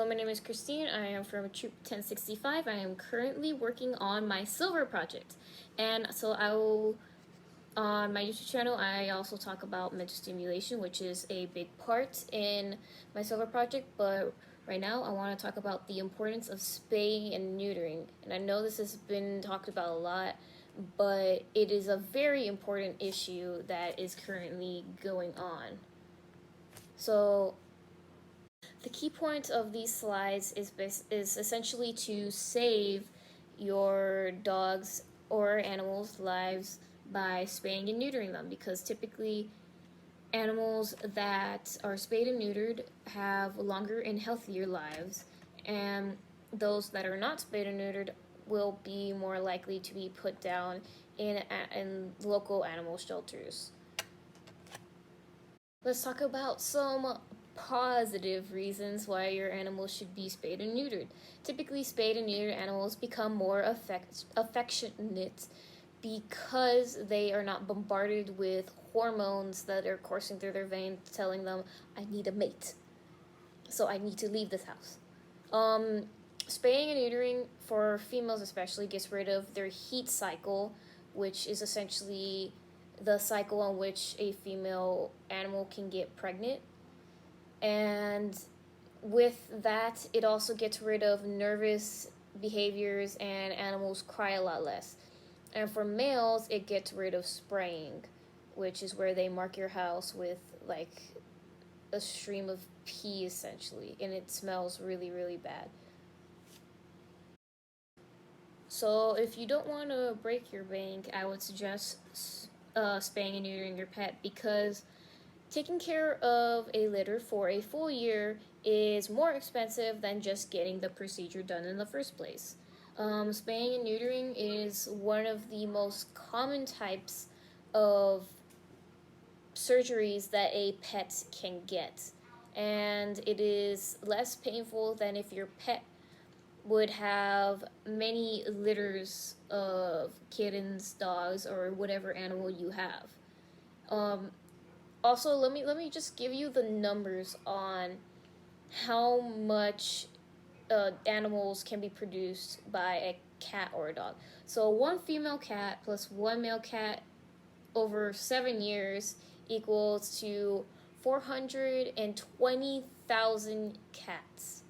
my name is Christine. I am from Troop 1065. I am currently working on my silver project. And so on my YouTube channel, I also talk about mental stimulation, which is a big part in my silver project. But right now, I want to talk about the importance of spaying and neutering. And I know this has been talked about a lot, but it is a very important issue that is currently going on. So the key point of these slides is essentially to save your dog's or animals' lives by spaying and neutering them, because typically animals that are spayed and neutered have longer and healthier lives, and those that are not spayed and neutered will be more likely to be put down in local animal shelters. Let's talk about some positive reasons why your animal should be spayed and neutered. Typically, spayed and neutered animals become more affectionate because they are not bombarded with hormones that are coursing through their veins telling them, I need a mate, so I need to leave this house. Spaying and neutering for females especially gets rid of their heat cycle, which is essentially the cycle on which a female animal can get pregnant. And with that, it also gets rid of nervous behaviors, and animals cry a lot less. And for males, it gets rid of spraying, which is where they mark your house with like a stream of pee essentially, and it smells really, really bad. So if you don't want to break your bank, I would suggest spaying and neutering your pet, because taking care of a litter for a full year is more expensive than just getting the procedure done in the first place. Spaying and neutering is one of the most common types of surgeries that a pet can get, and it is less painful than if your pet would have many litters of kittens, dogs, or whatever animal you have. Also, let me just give you the numbers on how much animals can be produced by a cat or a dog. So one female cat plus one male cat over 7 years equals to 420,000 cats.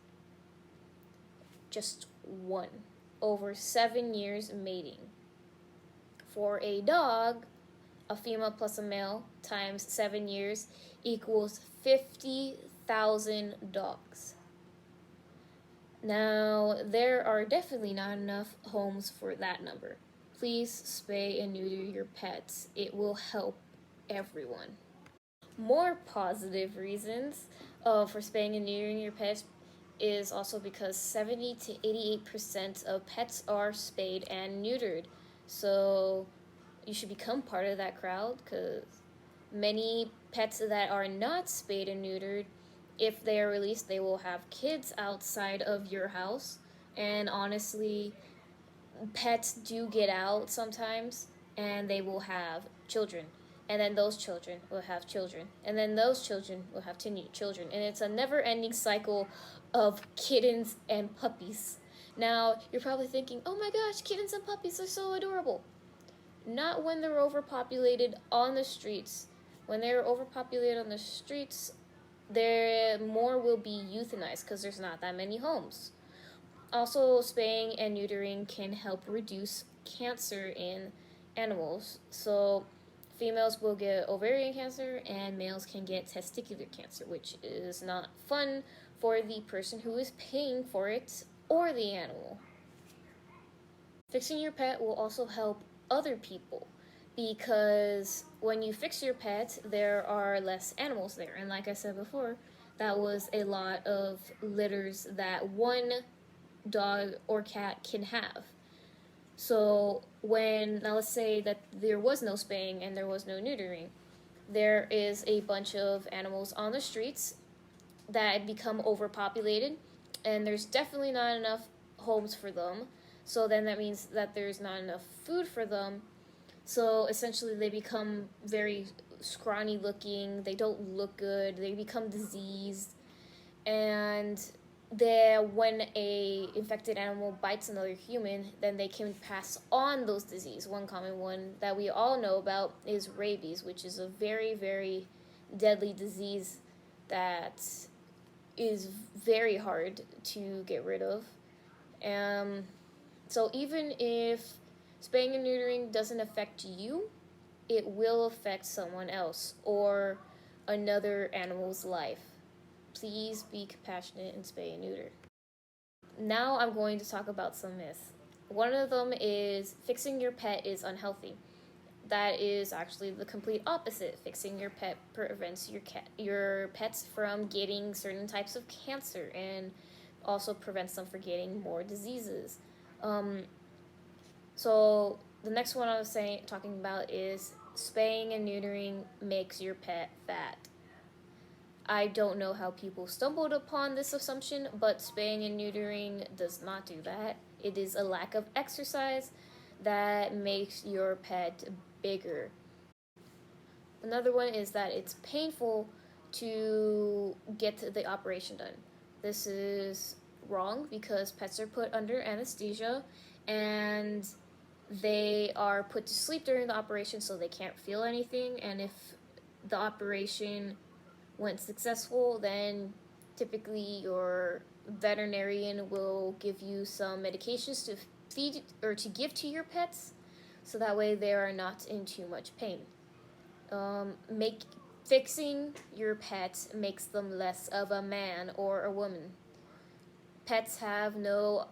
Just one over 7 years mating. For a dog, a female plus a male times 7 years equals 50,000 dogs. Now, there are definitely not enough homes for that number. Please spay and neuter your pets. It will help everyone. More positive reasons for spaying and neutering your pets is also because 70 to 88% of pets are spayed and neutered. So you should become part of that crowd, because many pets that are not spayed and neutered, if they are released, they will have kids outside of your house. And honestly, pets do get out sometimes, and they will have children. And then those children will have children. And then those children will have children. And it's a never-ending cycle of kittens and puppies. Now, you're probably thinking, oh my gosh, kittens and puppies are so adorable. Not when they're overpopulated on the streets. When they're overpopulated on the streets, more will be euthanized because there's not that many homes. Also, spaying and neutering can help reduce cancer in animals. So females will get ovarian cancer and males can get testicular cancer, which is not fun for the person who is paying for it or the animal. Fixing your pet will also help other people, because when you fix your pet, there are less animals there. And like I said before, that was a lot of litters that one dog or cat can have. So now let's say that there was no spaying and there was no neutering, there is a bunch of animals on the streets that become overpopulated, and there's definitely not enough homes for them. So then that means that there's not enough food for them. So essentially they become very scrawny looking, they don't look good, they become diseased, and when a infected animal bites another human, then they can pass on those diseases. One common one that we all know about is rabies, which is a very, very deadly disease that is very hard to get rid of. So even if spaying and neutering doesn't affect you, it will affect someone else or another animal's life. Please be compassionate and spay and neuter. Now I'm going to talk about some myths. One of them is fixing your pet is unhealthy. That is actually the complete opposite. Fixing your pet prevents your pets from getting certain types of cancer and also prevents them from getting more diseases. So the next one I was talking about is spaying and neutering makes your pet fat. I don't know how people stumbled upon this assumption, but spaying and neutering does not do that. It is a lack of exercise that makes your pet bigger. Another one is that it's painful to get the operation done. This is wrong because pets are put under anesthesia and they are put to sleep during the operation so they can't feel anything. And if the operation went successful, then typically your veterinarian will give you some medications to feed or to give to your pets so that way they are not in too much pain. Fixing your pet makes them less of a man or a woman. Pets have no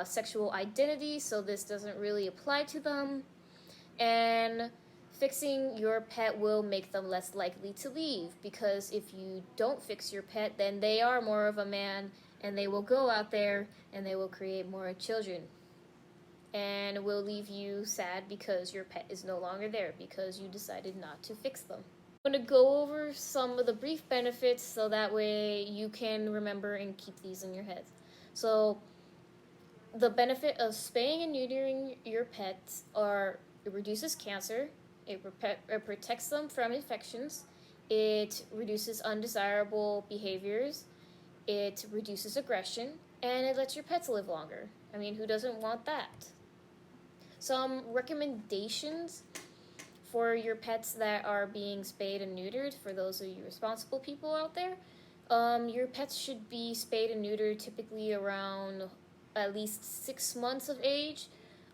sexual identity, so this doesn't really apply to them. And fixing your pet will make them less likely to leave, because if you don't fix your pet, then they are more of a man and they will go out there and they will create more children and will leave you sad because your pet is no longer there because you decided not to fix them. I'm going to go over some of the brief benefits so that way you can remember and keep these in your head. So the benefit of spaying and neutering your pets are it reduces cancer, it protects them from infections, it reduces undesirable behaviors, it reduces aggression, and it lets your pets live longer. I mean, who doesn't want that? Some recommendations for your pets that are being spayed and neutered, for those of you responsible people out there. Your pets should be spayed and neutered typically around at least 6 months of age,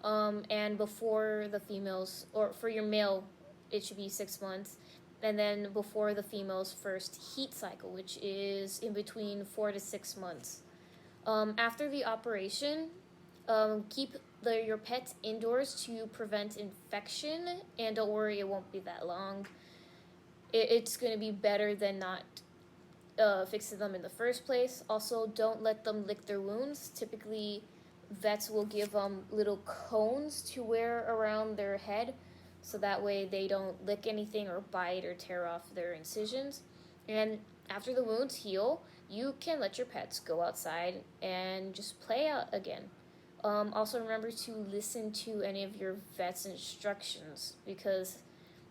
and before the females, or for your male, it should be 6 months, and then before the female's first heat cycle, which is in between 4 to 6 months. After the operation, keep your pets indoors to prevent infection, and don't worry, it won't be that long. It's going to be better than not fixing them in the first place. Also, don't let them lick their wounds. Typically, vets will give them little cones to wear around their head so that way they don't lick anything or bite or tear off their incisions. And after the wounds heal, you can let your pets go outside and just play out again. Also, remember to listen to any of your vet's instructions, because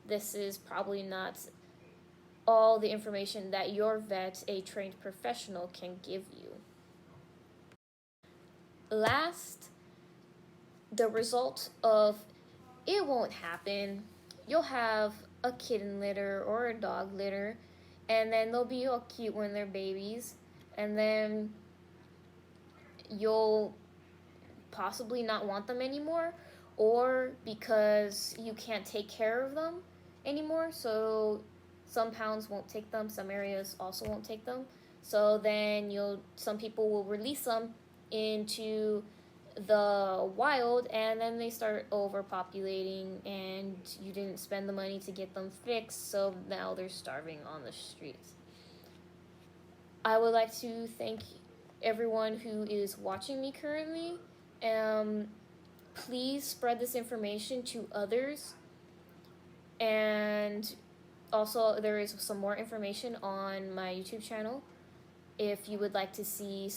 this is probably not all the information that your vet, a trained professional, can give you. Last, the result of it won't happen. You'll have a kitten litter or a dog litter, and then they'll be all cute when they're babies, and then you'll possibly not want them anymore, or because you can't take care of them anymore, so some pounds won't take them, some areas also won't take them, so then some people will release them into the wild, and then they start overpopulating, and you didn't spend the money to get them fixed, so now they're starving on the streets. I would like to thank everyone who is watching me currently. Please spread this information to others, and also there is some more information on my YouTube channel if you would like to see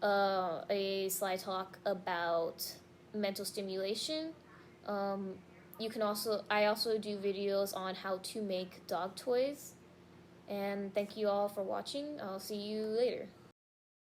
a slide talk about mental stimulation. I also do videos on how to make dog toys. And thank you all for watching. I'll see you later.